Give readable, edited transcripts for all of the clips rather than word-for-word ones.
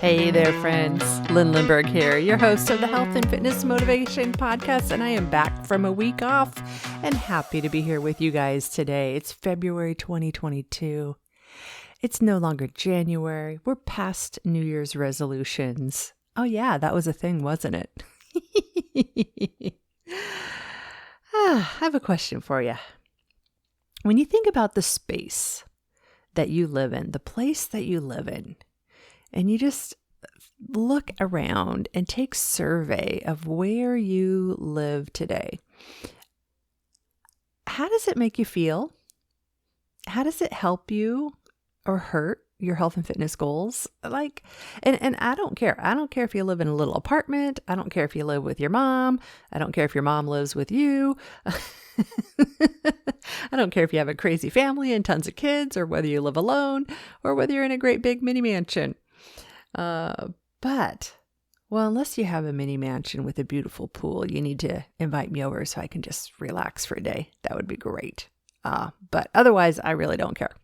Hey there, friends. Lynn Lindbergh here, your host of the Health and Fitness Motivation Podcast, and I am back from a week off and happy to be here with you guys today. It's February 2022. It's no longer January. We're past New Year's resolutions. Oh yeah, that was a thing, wasn't it? I have a question for you. When you think about the space that you live in, the place that you live in, and you just look around and take survey of where you live today, how does it make you feel? How does it help you or hurt your health and fitness goals? And I don't care. I don't care if you live in a little apartment. I don't care if you live with your mom. I don't care if your mom lives with you. I don't care if you have a crazy family and tons of kids, or whether you live alone, or whether you're in a great big mini mansion. Unless you have a mini mansion with a beautiful pool, you need to invite me over so I can just relax for a day. That would be great. But otherwise, I really don't care.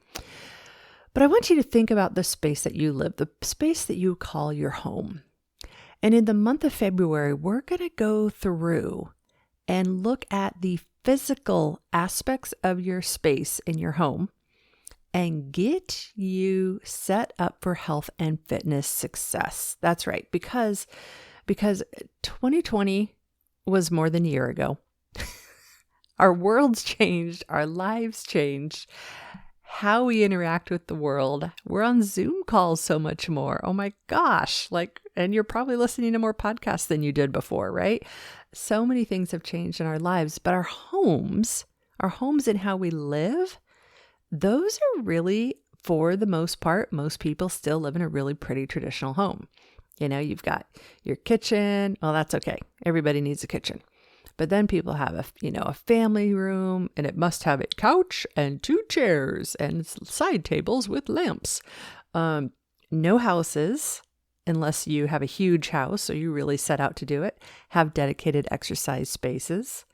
But I want you to think about the space that you live, the space that you call your home. And in the month of February, we're going to go through and look at the physical aspects of your space in your home and get you set up for health and fitness success. That's right, because 2020 was more than a year ago. Our world's changed, our lives changed, how we interact with the world. We're on Zoom calls so much more. Oh my gosh, and you're probably listening to more podcasts than you did before, right? So many things have changed in our lives, but our homes and how we live, those are really, for the most part, most people still live in a really pretty traditional home. You know, you've got your kitchen. Well, that's okay. Everybody needs a kitchen. But then people have a family room, and it must have a couch and 2 chairs and side tables with lamps. No houses, unless you have a huge house or you really set out to do it, have dedicated exercise spaces.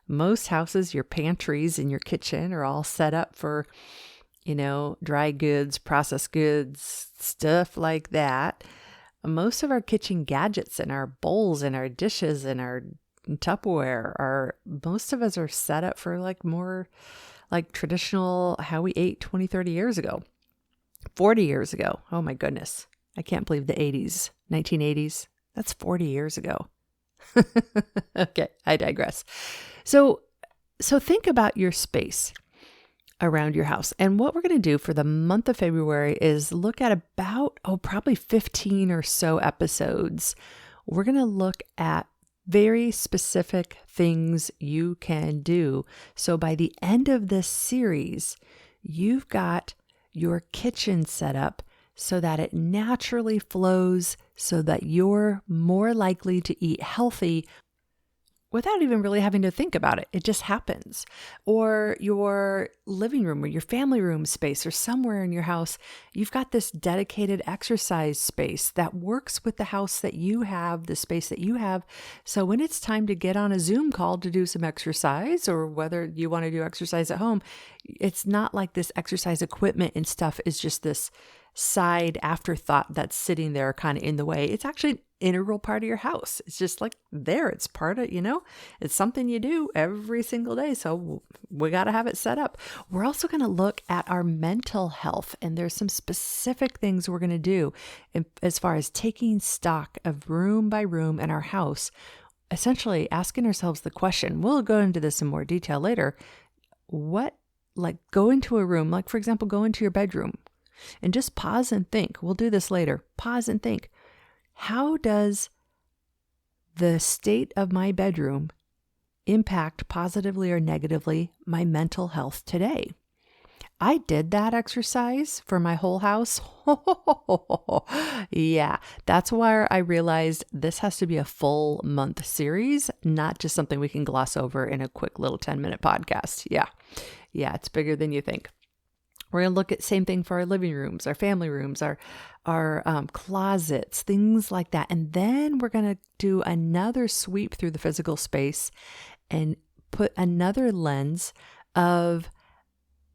Most houses, your pantries in your kitchen are all set up for, dry goods, processed goods, stuff like that. Most of our kitchen gadgets and our bowls and our dishes and our Tupperware most of us are set up for more traditional how we ate 20, 30 years ago, 40 years ago. Oh my goodness. I can't believe the 80s, 1980s. That's 40 years ago. Okay, I digress. So think about your space around your house. And what we're going to do for the month of February is look at probably 15 or so episodes. We're going to look at very specific things you can do. So by the end of this series, you've got your kitchen set up so that it naturally flows, so that you're more likely to eat healthy without even really having to think about it. It just happens. Or your living room or your family room space or somewhere in your house, you've got this dedicated exercise space that works with the house that you have, the space that you have. So when it's time to get on a Zoom call to do some exercise, or whether you want to do exercise at home, it's not like this exercise equipment and stuff is just this side afterthought that's sitting there kind of in the way. It's actually an integral part of your house. It's just there. It's part of, it's something you do every single day. So we got to have it set up. We're also going to look at our mental health, and there's some specific things we're going to do as far as taking stock of room by room in our house, essentially asking ourselves the question, we'll go into this in more detail later. Go into a room, for example, go into your bedroom. And just pause and think. We'll do this later. Pause and think. How does the state of my bedroom impact positively or negatively my mental health today? I did that exercise for my whole house. Yeah, that's why I realized this has to be a full month series, not just something we can gloss over in a quick little 10-minute podcast. Yeah, it's bigger than you think. We're going to look at same thing for our living rooms, our family rooms, our closets, things like that. And then we're going to do another sweep through the physical space and put another lens of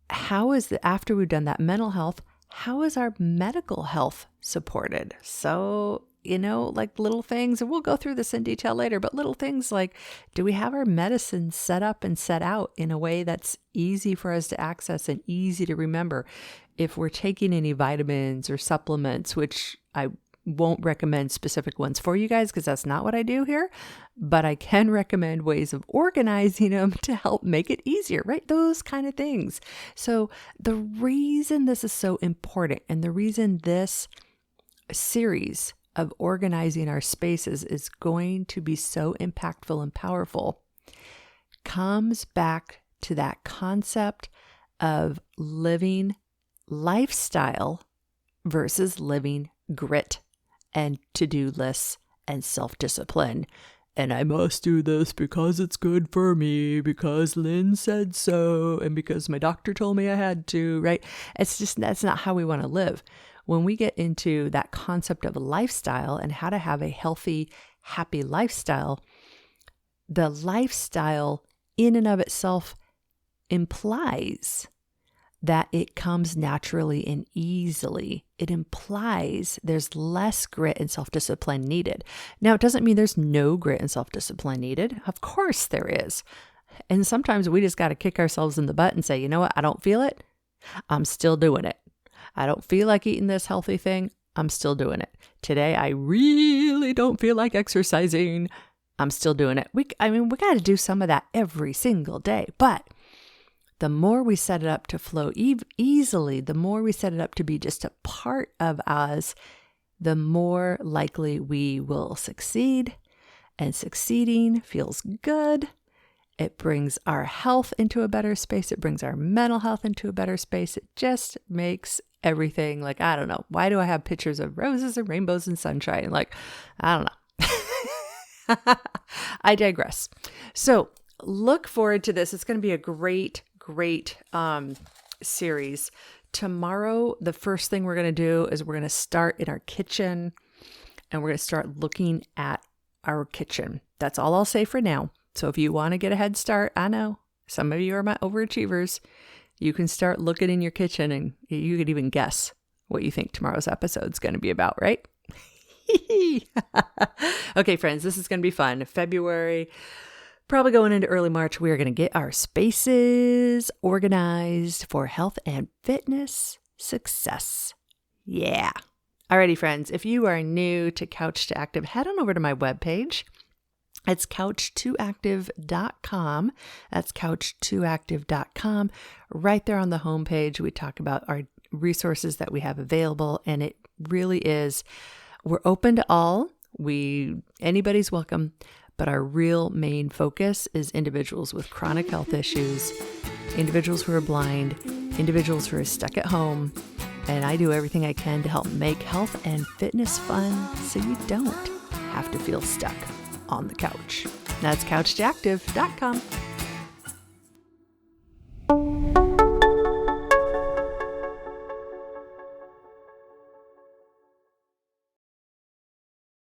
how is after we've done that mental health, how is our medical health supported? So, like little things, and we'll go through this in detail later, but little things like, do we have our medicine set up and set out in a way that's easy for us to access and easy to remember? If we're taking any vitamins or supplements, which I won't recommend specific ones for you guys because that's not what I do here, but I can recommend ways of organizing them to help make it easier, right? Those kind of things. So the reason this is so important and the reason this series of organizing our spaces is going to be so impactful and powerful comes back to that concept of living lifestyle versus living grit and to-do lists and self-discipline. And I must do this because it's good for me, because Lynn said so, and because my doctor told me I had to, right? That's not how we want to live. When we get into that concept of a lifestyle and how to have a healthy, happy lifestyle, the lifestyle in and of itself implies that it comes naturally and easily. It implies there's less grit and self-discipline needed. Now, it doesn't mean there's no grit and self-discipline needed. Of course there is. And sometimes we just got to kick ourselves in the butt and say, you know what? I don't feel it. I'm still doing it. I don't feel like eating this healthy thing. I'm still doing it. Today, I really don't feel like exercising. I'm still doing it. We got to do some of that every single day. But the more we set it up to flow easily, the more we set it up to be just a part of us, the more likely we will succeed. And succeeding feels good. It brings our health into a better space. It brings our mental health into a better space. It just makes everything like, I don't know. Why do I have pictures of roses and rainbows and sunshine? Like, I don't know. I digress. So look forward to this. It's going to be a great series. Tomorrow, the first thing we're going to do is we're going to start in our kitchen and we're going to start looking at our kitchen. That's all I'll say for now. So if you want to get a head start, I know some of you are my overachievers. You can start looking in your kitchen and you could even guess what you think tomorrow's episode is going to be about, right? Okay, friends, this is going to be fun. February, probably going into early March, we are going to get our spaces organized for health and fitness success. Yeah. Alrighty, friends, if you are new to Couch to Active, head on over to my webpage. It's couch2active.com. That's couch2active.com. Right there on the homepage, we talk about our resources that we have available, and it really is, we're open to all. Anybody's welcome, but our real main focus is individuals with chronic health issues, individuals who are blind, individuals who are stuck at home, and I do everything I can to help make health and fitness fun so you don't have to feel stuck on the couch. That's couch2active.com.